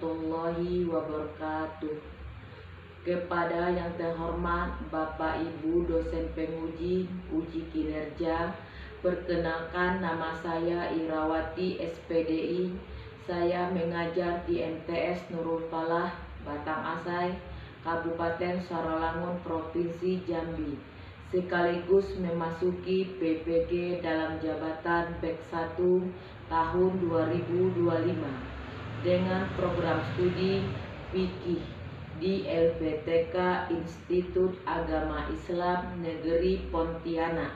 warahmatullahi wabarakatuh. Kepada yang terhormat Bapak Ibu dosen penguji uji kinerja, perkenalkan nama saya Irawati SPDI. Saya mengajar di MTS Nurul Falah, Batang Asai, Kabupaten Sarawangun, Provinsi Jambi, sekaligus memasuki PPG dalam jabatan PEK 1 tahun 2025 dengan program studi fikih di LPTK Institut Agama Islam Negeri Pontianak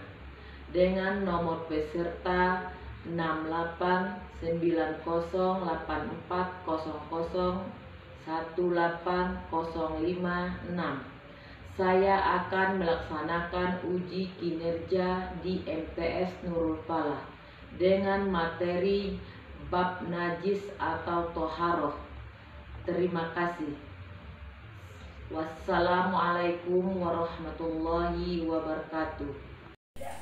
dengan nomor peserta 689004001805. Saya akan melaksanakan uji kinerja di MTS Nurul Falah dengan materi bab najis atau toharoh. Terima kasih. Wassalamualaikum warahmatullahi wabarakatuh.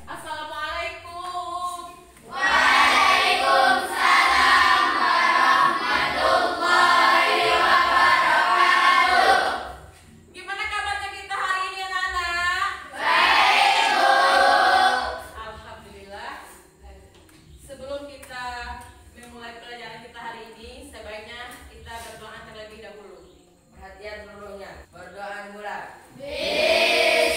Assalamualaikum. Waalaikumsalam warahmatullahi wabarakatuh. Gimana kabarnya kita hari ini anak-anak? Baik, Bu. Alhamdulillah. Sebelum kita memulai pelajaran kita hari ini, sebaiknya kita berdoa terlebih dahulu. Perhatian seluruhnya. Berdoa mulai. Bismillah.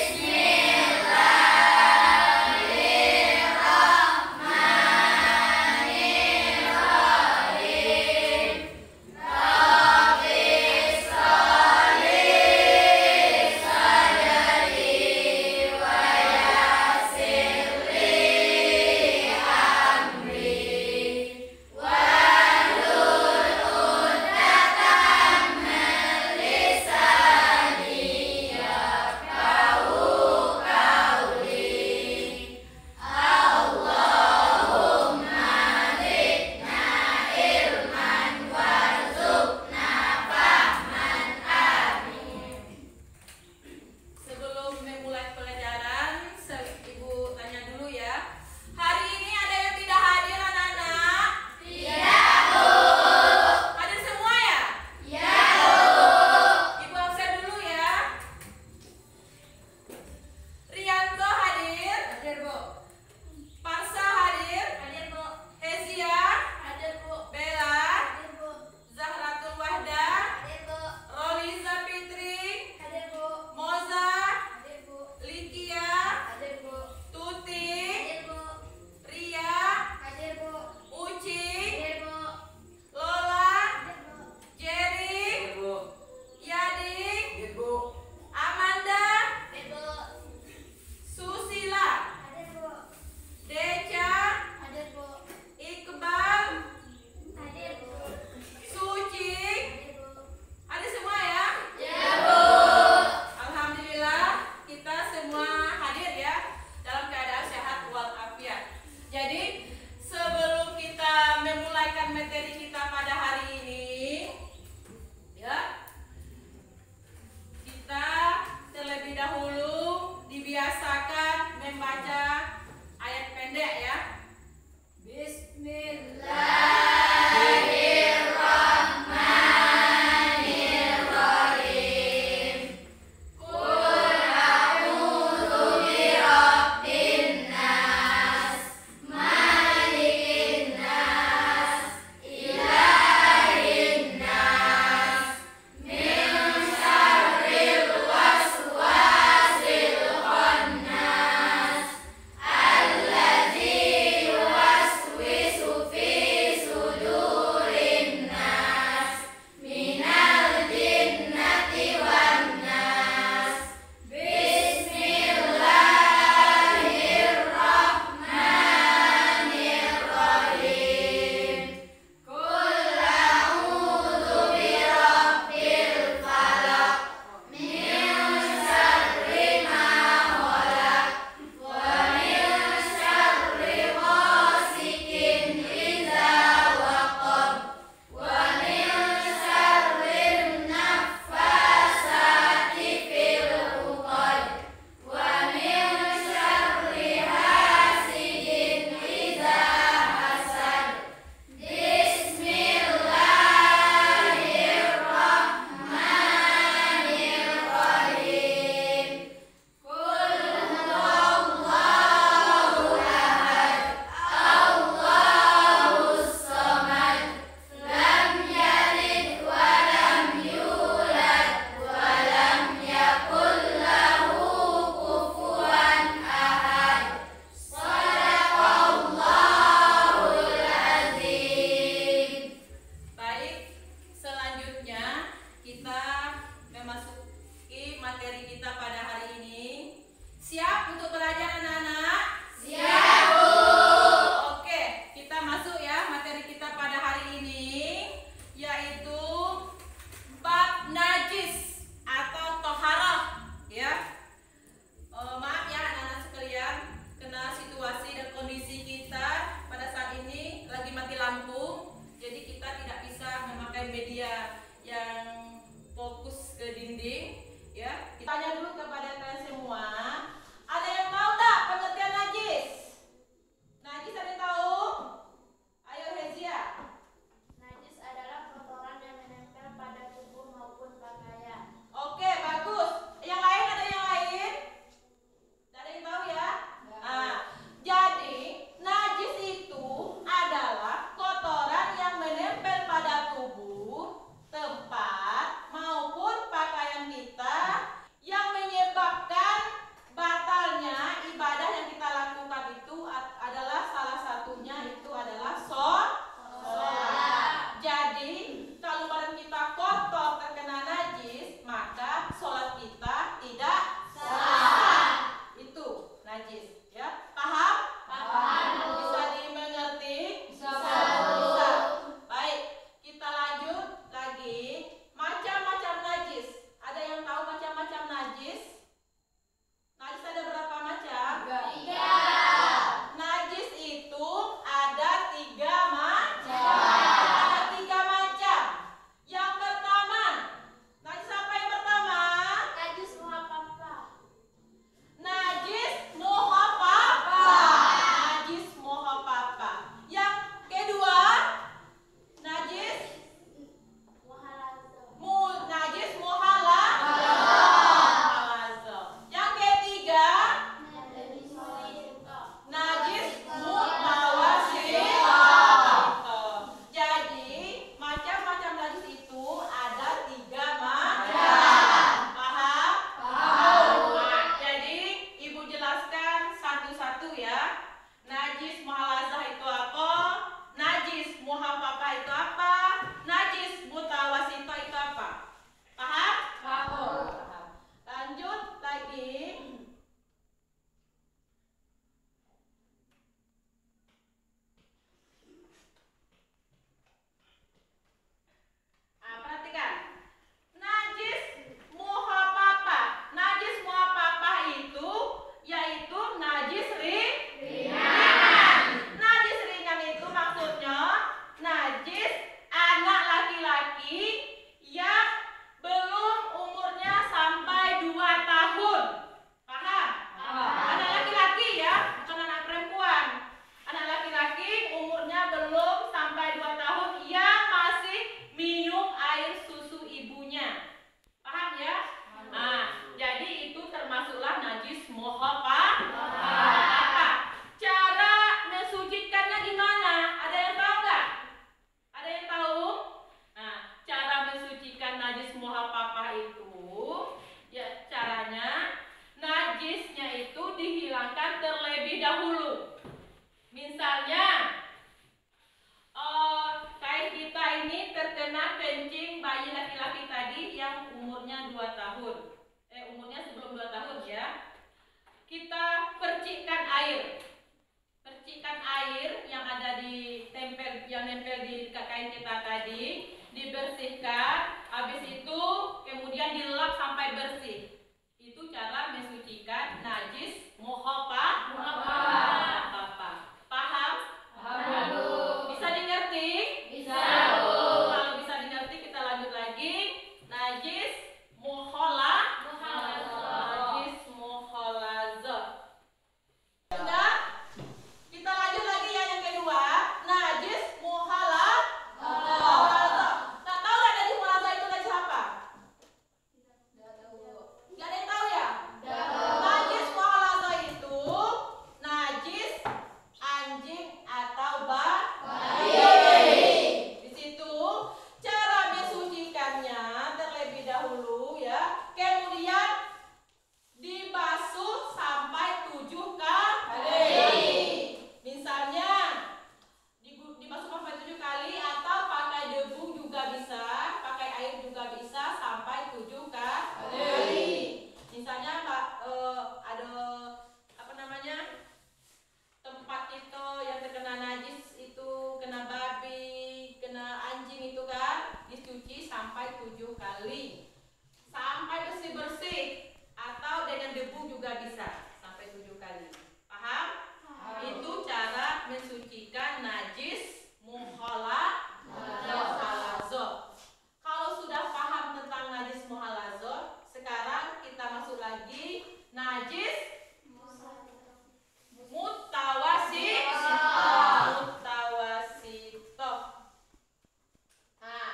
Misalnya, kain kita ini terkena kencing bayi laki-laki tadi yang umurnya 2 tahun. Umurnya sebelum 2 tahun ya. Kita percikkan air. Percikan air yang ada yang nempel di kain kita tadi dibersihkan, habis itu kemudian dilap sampai bersih. Itu cara mensucikan najis mukhafaf. Paham? Bisa dimengerti? Bisa. Kalau bisa dimengerti kita lanjut lagi. Najis najis mukhalazah. Sudah? Kita lanjut lagi yang kedua, najis mukhalazah. Tak tahu nggak najis mukhalazah itu najis apa? Nggak ada yang tahu ya? Najis mukhalazah itu najis anjing atau bayi. Di situ cara mensucikannya terlebih dahulu ya, kemudian dibasuh sampai 7 kali. Misalnya dibasuh sampai 7 kali atau pakai debu juga bisa, pakai air juga bisa sampai 7 kali. Misalnya ada apa namanya, tempat itu yang terkena najis itu, kena babi, kena anjing itu kan, dicuci sampai 7 kali sampai bersih-bersih, atau dengan debu juga bisa sampai 7 kali. Paham? Itu cara mensucikan najis mukhalazah. Kalau sudah paham tentang najis mukhalazah, sekarang kita masuk lagi najis mutawasitoh. Nah,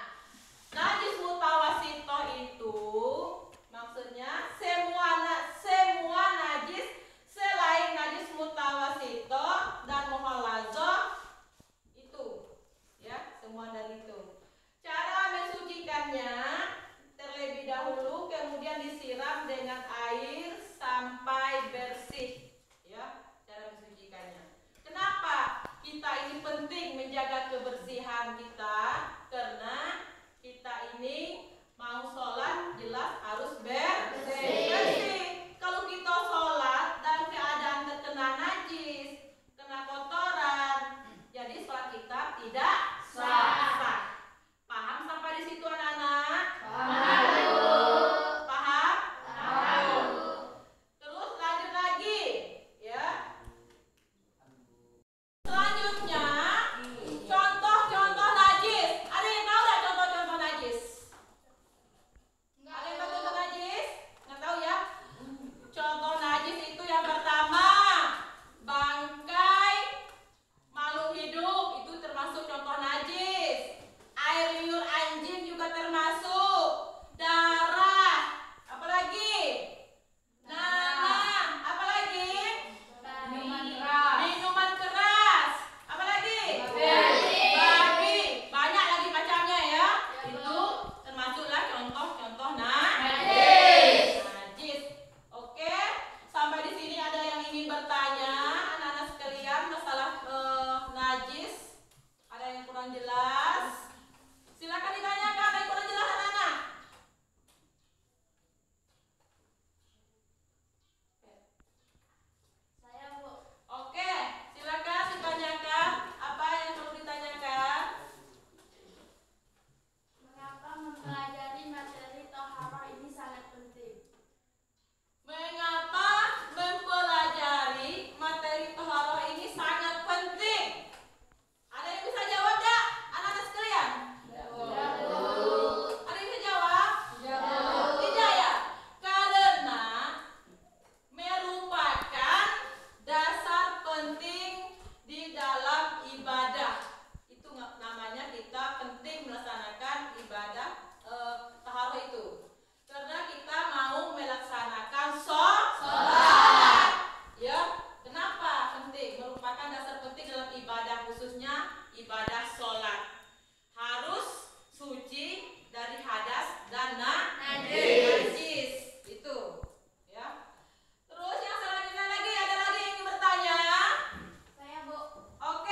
najis mutawasitoh itu maksudnya semua najis selain najis mutawasitoh dan mukhalazah itu, ya, semua dari itu. Cara mensucikannya terlebih dahulu, kemudian disiram dengan air sampai bersih, ya, cara mensucikannya. Kenapa kita ini penting menjaga kebersihan kita? Karena kita ini mau sholat jelas harus bersih. Kalau kita sholat dan keadaan terkena najis, kena kotoran, jadi sholat kita tidak sah. Paham sampai di situ anak-anak? Paham? Terus lanjut lagi, ya. Selanjutnya contoh-contoh najis. Ada yang tahu nggak contoh-contoh najis? Ada yang tahu contoh najis? Nggak tahu ya? Contoh najis itu yang pertama, bangkai makhluk hidup itu termasuk contoh najis. Air liur anjing juga termasuk. Darah, apalagi? Nanah, apalagi? Minuman keras, apalagi? Babi, banyak lagi macamnya ya. Itu termasuklah contoh-contoh najis. Oke, sampai di sini ada yang ingin bertanya, anak-anak sekalian, masalah najis? Ada yang kurang jelas? Silakan ditanyakan, ada yang kurang jelas anak-anak? Oke, silakan ditanyakan. Apa yang perlu ditanyakan? Mengapa mempelajari materi toharoh ini sangat penting? Mengapa mempelajari materi toharoh ini sangat penting? Ada yang bisa jawab gak? Anak-anak sekalian? Ada yang bisa jawab? Tidak ya? Karena merupakan dasar penting di dalam ibadah. Itu namanya kita penting melaksanakan ibadah taharah itu. Karena kita mau melaksanakan sholat. Ya, kenapa penting? Merupakan dasar penting dalam ibadah, khususnya ibadah sholat. Harus suci dari hadas dan najis. Itu, ya. Terus yang selanjutnya lagi, ada lagi yang ingin bertanya? Saya, Bu. Oke.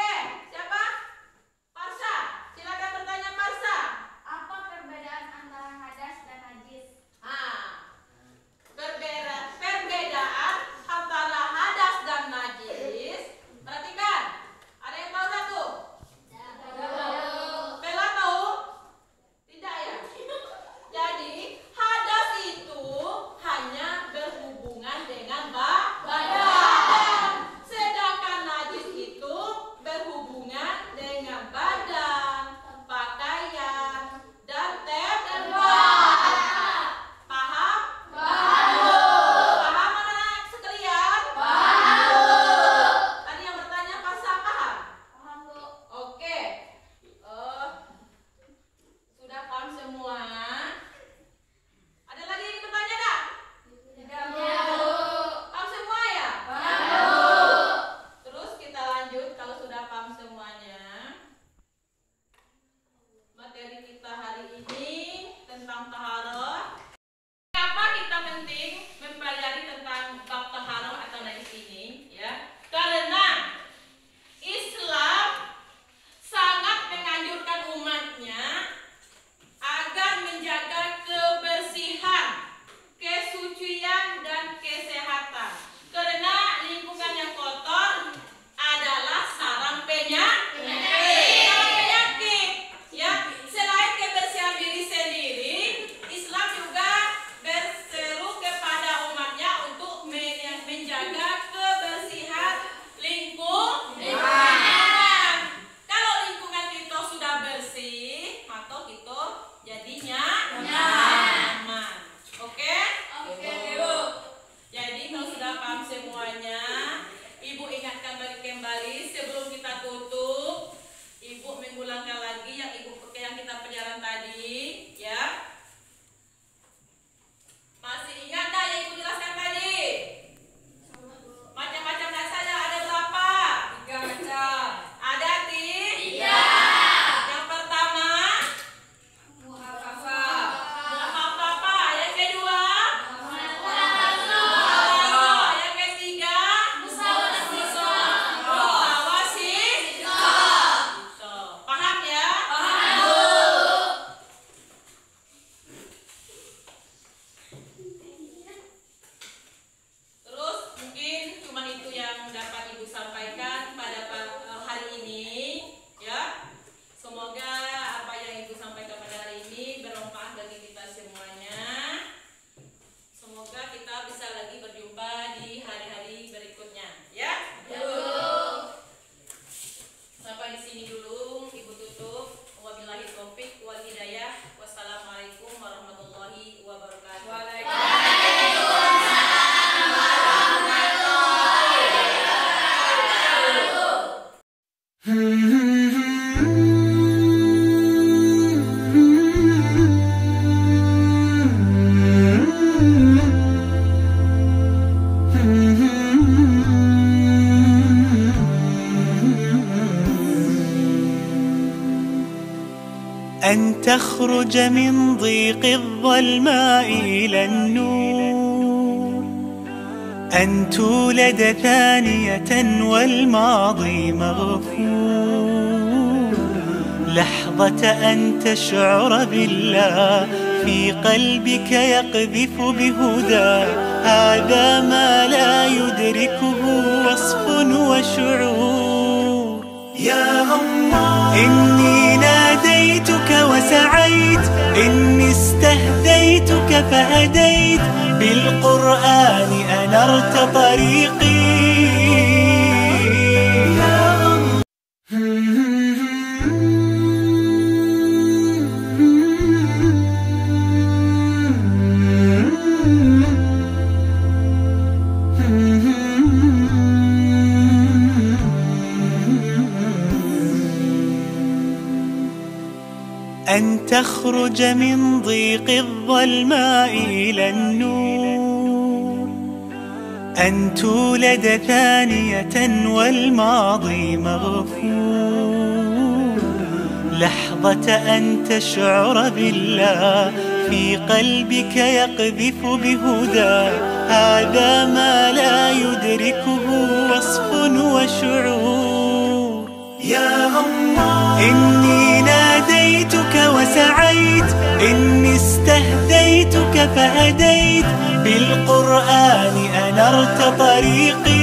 أن تخرج من ضيق الظلماء إلى النور، أن تولد ثانية والماضي مغفور، لحظة أن تشعر بالله في قلبك يقذف بهدى، هذا ما لا يدركه وصف وشعور. يا الله إني ناديتك وسعيت، إني استهديتك فهديت، بالقرآن أنرت طريقي. يا أن تخرج من ضيق الظلماء إلى النور، أن تولد ثانية والماضي مغفور، لحظة أن تشعر بالله في قلبك يقذف بهدى، هذا ما لا يدركه وصف وشعور. يا الله إني ناديتك وسعيت، إني استهديتك فهديت، بالقرآن أنرت طريقي.